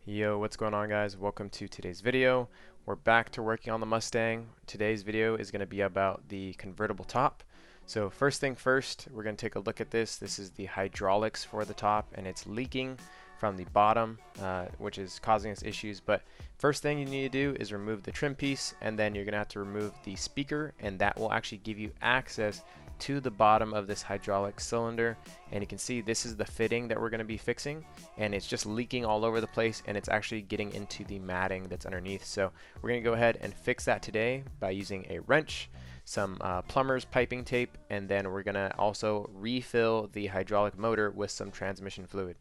Yo, what's going on, guys? Welcome to today's video. We're back to working on the Mustang. Today's video is going to be about the convertible top. So first thing first, we're going to take a look at this. This is the hydraulics for the top, and it's leaking from the bottom, which is causing us issues. But first thing you need to do is remove the trim piece, and then you're going to have to remove the speaker, and that will actually give you access to the bottom of this hydraulic cylinder. And you can see this is the fitting that we're going to be fixing, and it's just leaking all over the place, and it's actually getting into the matting that's underneath. So we're going to go ahead and fix that today by using a wrench, some plumber's piping tape, and then we're going to also refill the hydraulic motor with some transmission fluid.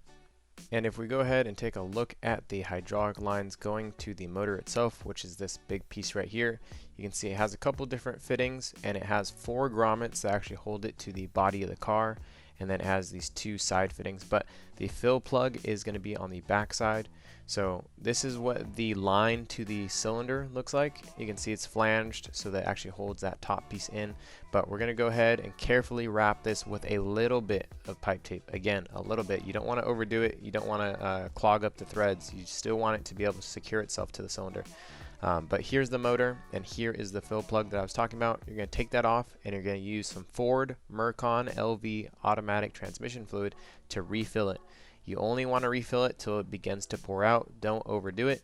And if we go ahead and take a look at the hydraulic lines going to the motor itself, which is this big piece right here, you can see it has a couple different fittings, and it has 4 grommets that actually hold it to the body of the car, and then it has these 2 side fittings. But the fill plug is going to be on the back side. So this is what the line to the cylinder looks like. You can see it's flanged, so that actually holds that top piece in. But we're going to go ahead and carefully wrap this with a little bit of pipe tape. Again, a little bit. You don't want to overdo it. You don't want to clog up the threads. You still want it to be able to secure itself to the cylinder. But here's the motor, and here is the fill plug that I was talking about. You're going to take that off, and you're going to use some Ford Mercon LV automatic transmission fluid to refill it. You only want to refill it till it begins to pour out. Don't overdo it.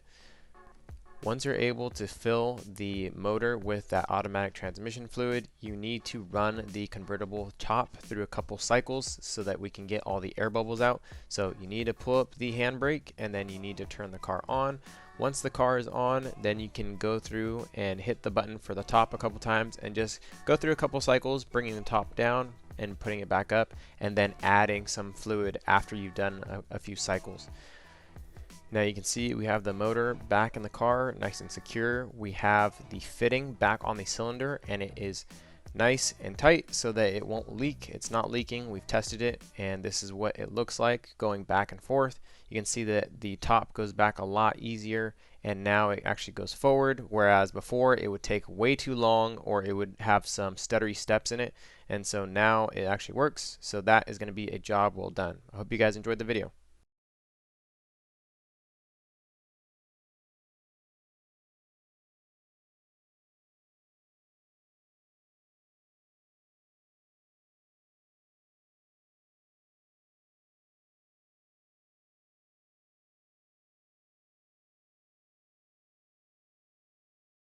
Once you're able to fill the motor with that automatic transmission fluid, you need to run the convertible top through a couple cycles so that we can get all the air bubbles out. So you need to pull up the handbrake, and then you need to turn the car on. Once the car is on, then you can go through and hit the button for the top a couple times and just go through a couple cycles, bringing the top down and putting it back up, and then adding some fluid after you've done a few cycles. Now you can see we have the motor back in the car, nice and secure. We have the fitting back on the cylinder, and it is nice and tight so that it won't leak. It's not leaking. We've tested it, and this is what it looks like going back and forth. You can see that the top goes back a lot easier, and now it actually goes forward, whereas before it would take way too long, or it would have some stuttery steps in it. And so now it actually works. So that is going to be a job well done. I hope you guys enjoyed the video.